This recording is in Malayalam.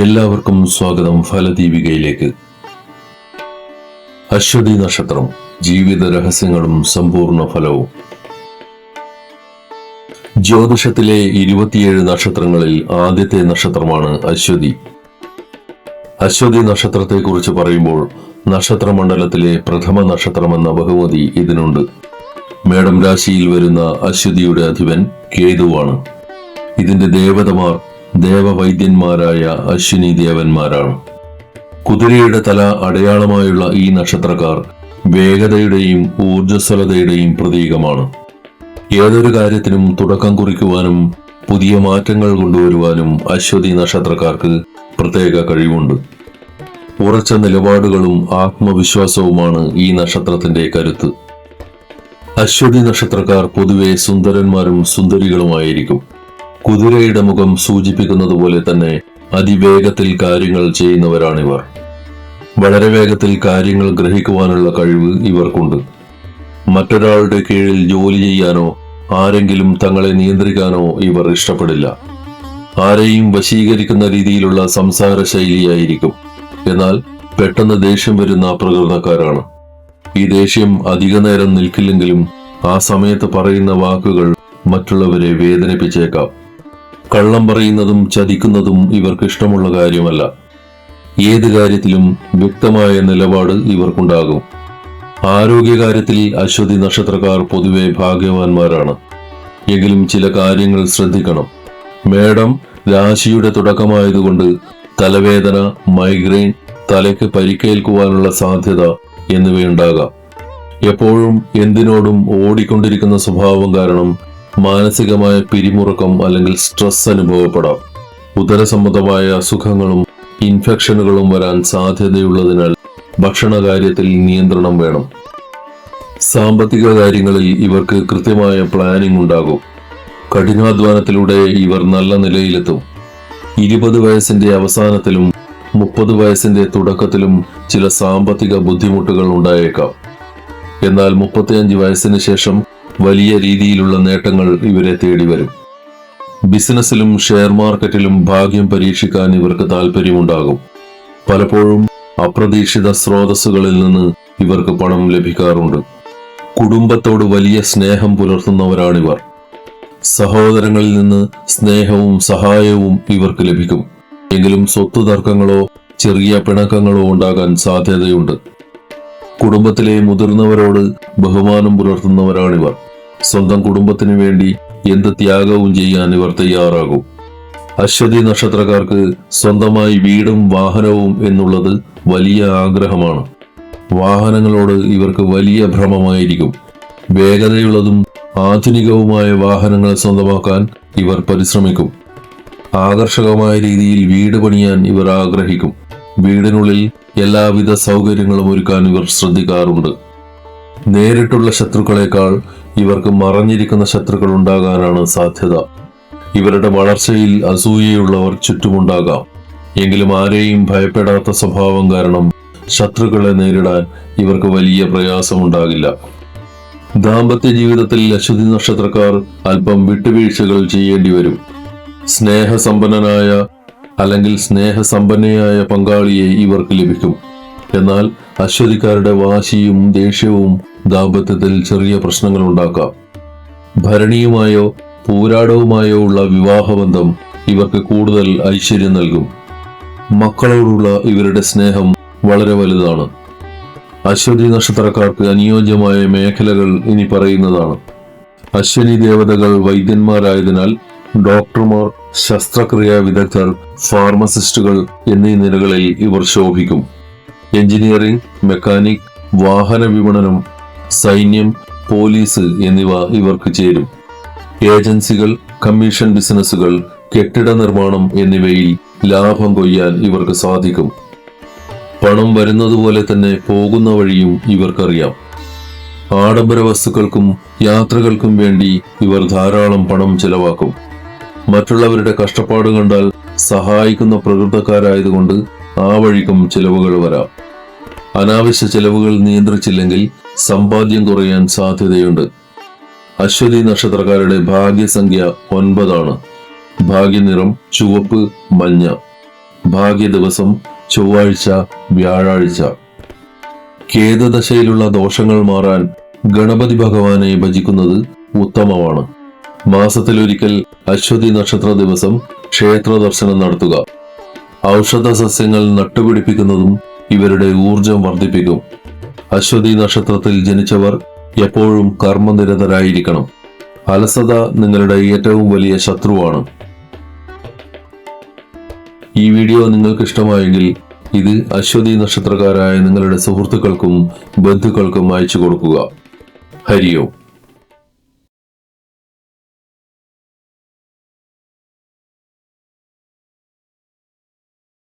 എല്ലാവർക്കും സ്വാഗതം ഫലദീപികയിലേക്ക്. അശ്വതി നക്ഷത്രം, ജീവിത രഹസ്യങ്ങളും സമ്പൂർണ്ണ ഫലവും. ജ്യോതിഷത്തിലെ 27 നക്ഷത്രങ്ങളിൽ ആദ്യത്തെ നക്ഷത്രമാണ് അശ്വതി. അശ്വതി നക്ഷത്രത്തെക്കുറിച്ച് പറയുമ്പോൾ നക്ഷത്രമണ്ഡലത്തിലെ പ്രഥമ നക്ഷത്രമെന്ന ബഹുമതി ഇതിനുണ്ട്. മേടം രാശിയിൽ വരുന്ന അശ്വതിയുടെ അധിപൻ കേതുവാണ്. ഇതിന്റെ ദേവതമാർ ദേവവൈദ്യന്മാരായ അശ്വിനി ദേവന്മാരാണ്. കുതിരയുടെ തല അടയാളമായുള്ള ഈ നക്ഷത്രക്കാർ വേഗതയുടെയും ഊർജ്ജസ്വലതയുടെയും പ്രതീകമാണ്. ഏതൊരു കാര്യത്തിനും തുടക്കം കുറിക്കുവാനും പുതിയ മാറ്റങ്ങൾ കൊണ്ടുവരുവാനും അശ്വതി നക്ഷത്രക്കാർക്ക് പ്രത്യേക കഴിവുണ്ട്. ഉറച്ച നിലപാടുകളും ആത്മവിശ്വാസവുമാണ് ഈ നക്ഷത്രത്തിന്റെ കരുത്ത്. അശ്വതി നക്ഷത്രക്കാർ പൊതുവെ സുന്ദരന്മാരും സുന്ദരികളുമായിരിക്കും. കുതിരയുടെ മുഖം സൂചിപ്പിക്കുന്നത് പോലെ തന്നെ അതിവേഗത്തിൽ കാര്യങ്ങൾ ചെയ്യുന്നവരാണിവർ. വളരെ വേഗത്തിൽ കാര്യങ്ങൾ ഗ്രഹിക്കുവാനുള്ള കഴിവ് ഇവർക്കുണ്ട്. മറ്റൊരാളുടെ കീഴിൽ ജോലി ചെയ്യാനോ ആരെങ്കിലും തങ്ങളെ നിയന്ത്രിക്കാനോ ഇവർ ഇഷ്ടപ്പെടില്ല. ആരെയും വശീകരിക്കുന്ന രീതിയിലുള്ള സംസാര ശൈലിയായിരിക്കും. എന്നാൽ പെട്ടെന്ന് ദേഷ്യം വരുന്ന പ്രകൃതക്കാരാണ്. ഈ ദേഷ്യം അധിക നേരം നിൽക്കില്ലെങ്കിലും ആ സമയത്ത് പറയുന്ന വാക്കുകൾ മറ്റുള്ളവരെ വേദനിപ്പിച്ചേക്കാം. കള്ളം പറയുന്നതും ചതിക്കുന്നതും ഇവർക്ക് ഇഷ്ടമുള്ള കാര്യമല്ല. ഏത് കാര്യത്തിലും വ്യക്തമായ നിലപാട് ഇവർക്കുണ്ടാകും. ആരോഗ്യകാര്യത്തിൽ അശ്വതി നക്ഷത്രക്കാർ പൊതുവെ ഭാഗ്യവാന്മാരാണ്. എങ്കിലും ചില കാര്യങ്ങൾ ശ്രദ്ധിക്കണം. മേടം രാശിയുടെ തുടക്കമായതുകൊണ്ട് തലവേദന, മൈഗ്രെയിൻ, തലയ്ക്ക് പരിക്കേൽക്കുവാനുള്ള സാധ്യത എന്നിവയുണ്ടാകാം. എപ്പോഴും എന്തിനോടും ഓടിക്കൊണ്ടിരിക്കുന്ന സ്വഭാവം കാരണം മാനസികമായ പിരിമുറുക്കം അല്ലെങ്കിൽ സ്ട്രെസ് അനുഭവപ്പെടാം. ഉദരസംബന്ധമായ അസുഖങ്ങളും ഇൻഫെക്ഷനുകളും വരാൻ സാധ്യതയുള്ളതിനാൽ ഭക്ഷണ കാര്യത്തിൽ നിയന്ത്രണം വേണം. സാമ്പത്തിക കാര്യങ്ങളിൽ ഇവർക്ക് കൃത്യമായ പ്ലാനിംഗ് ഉണ്ടാകും. കഠിനാധ്വാനത്തിലൂടെ ഇവർ നല്ല നിലയിലെത്തും. 20 വയസ്സിന്റെ അവസാനത്തിലും 30 വയസ്സിന്റെ തുടക്കത്തിലും ചില സാമ്പത്തിക ബുദ്ധിമുട്ടുകൾ ഉണ്ടായേക്കാം. എന്നാൽ 35 വയസ്സിന് ശേഷം വലിയ രീതിയിലുള്ള നേട്ടങ്ങൾ ഇവരെ തേടി വരും. ബിസിനസ്സിലും ഷെയർ മാർക്കറ്റിലും ഭാഗ്യം പരീക്ഷിക്കാൻ ഇവർക്ക് താല്പര്യമുണ്ടാകും. പലപ്പോഴും അപ്രതീക്ഷിത സ്രോതസ്സുകളിൽ നിന്ന് ഇവർക്ക് പണം ലഭിക്കാറുണ്ട്. കുടുംബത്തോട് വലിയ സ്നേഹം പുലർത്തുന്നവരാണിവർ. സഹോദരങ്ങളിൽ നിന്ന് സ്നേഹവും സഹായവും ഇവർക്ക് ലഭിക്കും. എങ്കിലും സ്വത്ത് തർക്കങ്ങളോ ചെറിയ പിണക്കങ്ങളോ ഉണ്ടാകാൻ സാധ്യതയുണ്ട്. കുടുംബത്തിലെ മുതിർന്നവരോട് ബഹുമാനം പുലർത്തുന്നവരാണിവർ. സ്വന്തം കുടുംബത്തിനു വേണ്ടി എന്ത് ത്യാഗവും ചെയ്യാൻ ഇവർ തയ്യാറാകും. അശ്വതി നക്ഷത്രക്കാർക്ക് സ്വന്തമായി വീടും വാഹനവും എന്നുള്ളത് വലിയ ആഗ്രഹമാണ്. വാഹനങ്ങളോട് ഇവർക്ക് വലിയ ഭ്രമമായിരിക്കും. വേഗതയുള്ളതും ആധുനികവുമായ വാഹനങ്ങൾ സ്വന്തമാക്കാൻ ഇവർ പരിശ്രമിക്കും. ആകർഷകമായ രീതിയിൽ വീട് പണിയാൻ ഇവർ ആഗ്രഹിക്കും. വീടിനുള്ളിൽ എല്ലാവിധ സൗകര്യങ്ങളും ഒരുക്കാൻ ഇവർ ശ്രദ്ധിക്കാറുണ്ട്. നേരിട്ടുള്ള ശത്രുക്കളെക്കാൾ ഇവർക്ക് മറഞ്ഞിരിക്കുന്ന ശത്രുക്കൾ ഉണ്ടാകാനാണ് സാധ്യത. ഇവരുടെ വളർച്ചയിൽ അസൂയയുള്ളവർ ചുറ്റുമുണ്ടാകാം. എങ്കിലും ആരെയും ഭയപ്പെടാത്ത സ്വഭാവം കാരണം ശത്രുക്കളെ നേരിടാൻ ഇവർക്ക് വലിയ പ്രയാസമുണ്ടാകില്ല. ദാമ്പത്യ ജീവിതത്തിൽ അശ്വതി നക്ഷത്രക്കാർ അല്പം വിട്ടുവീഴ്ചകൾ ചെയ്യേണ്ടി വരും. സ്നേഹസമ്പന്നനായ അല്ലെങ്കിൽ സ്നേഹസമ്പന്നയായ പങ്കാളിയെ ഇവർക്ക് ലഭിക്കും. എന്നാൽ അശ്വതിക്കാരുടെ വാശിയും ദേഷ്യവും ദാമ്പത്യത്തിൽ ചെറിയ പ്രശ്നങ്ങൾ ഉണ്ടാക്കാം. ഭരണിയുമായോ പൂരാടവുമായോ ഉള്ള വിവാഹബന്ധം ഇവർക്ക് കൂടുതൽ ഐശ്വര്യം നൽകും. മക്കളോടുള്ള ഇവരുടെ സ്നേഹം വളരെ വലുതാണ്. അശ്വതി നക്ഷത്രക്കാർക്ക് അനുയോജ്യമായ മേഖലകൾ ഇനി പറയുന്നതാണ്. അശ്വിനി ദേവതകൾ വൈദ്യന്മാരായതിനാൽ ഡോക്ടർമാർ, ശസ്ത്രക്രിയാ വിദഗ്ധർ, ഫാർമസിസ്റ്റുകൾ എന്നീ നിലകളിൽ ഇവർ ശോഭിക്കും. എഞ്ചിനീയറിംഗ്, മെക്കാനിക്, വാഹന വിപണനം, സൈന്യം, പോലീസ് എന്നിവ ഇവർക്ക് ചേരും. ഏജൻസികൾ, കമ്മീഷൻ ബിസിനസ്സുകൾ, കെട്ടിട നിർമ്മാണം എന്നിവയിൽ ലാഭം കൊയ്യാൻ ഇവർക്ക് സാധിക്കും. പണം വരുന്നതുപോലെ തന്നെ പോകുന്ന വഴിയും ഇവർക്കറിയാം. ആഡംബര വസ്തുക്കൾക്കും യാത്രകൾക്കും വേണ്ടി ഇവർ ധാരാളം പണം ചെലവാക്കും. മറ്റുള്ളവരുടെ കഷ്ടപ്പാട് കണ്ടാൽ സഹായിക്കുന്ന പ്രകൃതക്കാരായതുകൊണ്ട് ആ വഴിക്കും ചെലവുകൾ വരാം. അനാവശ്യ ചെലവുകൾ നിയന്ത്രിച്ചില്ലെങ്കിൽ സമ്പാദ്യം കുറയാൻ സാധ്യതയുണ്ട്. അശ്വതി നക്ഷത്രക്കാരുടെ ഭാഗ്യസംഖ്യ 9 ആണ്. ഭാഗ്യനിറം ചുവപ്പ്, മഞ്ഞ. ഭാഗ്യ ദിവസം ചൊവ്വാഴ്ച, വ്യാഴാഴ്ച. കേതുദശയിലുള്ള ദോഷങ്ങൾ മാറാൻ ഗണപതി ഭഗവാനെ ഭജിക്കുന്നത് ഉത്തമമാണ്. മാസത്തിലൊരിക്കൽ അശ്വതി നക്ഷത്ര ദിവസം ക്ഷേത്ര ദർശനം നടത്തുക. ഔഷധ സസ്യങ്ങൾ നട്ടുപിടിപ്പിക്കുന്നതും ഇവരുടെ ഊർജം വർദ്ധിപ്പിക്കും. അശ്വതി നക്ഷത്രത്തിൽ ജനിച്ചവർ എപ്പോഴും കർമ്മനിരതരായിരിക്കണം. അലസത നിങ്ങളുടെ ഏറ്റവും വലിയ ശത്രുവാണ്. ഈ വീഡിയോ നിങ്ങൾക്ക് ഇഷ്ടമായെങ്കിൽ ഇത് അശ്വതി നക്ഷത്രക്കാരായ നിങ്ങളുടെ സുഹൃത്തുക്കൾക്കും ബന്ധുക്കൾക്കും അയച്ചു കൊടുക്കുക. ഹരി ഓം.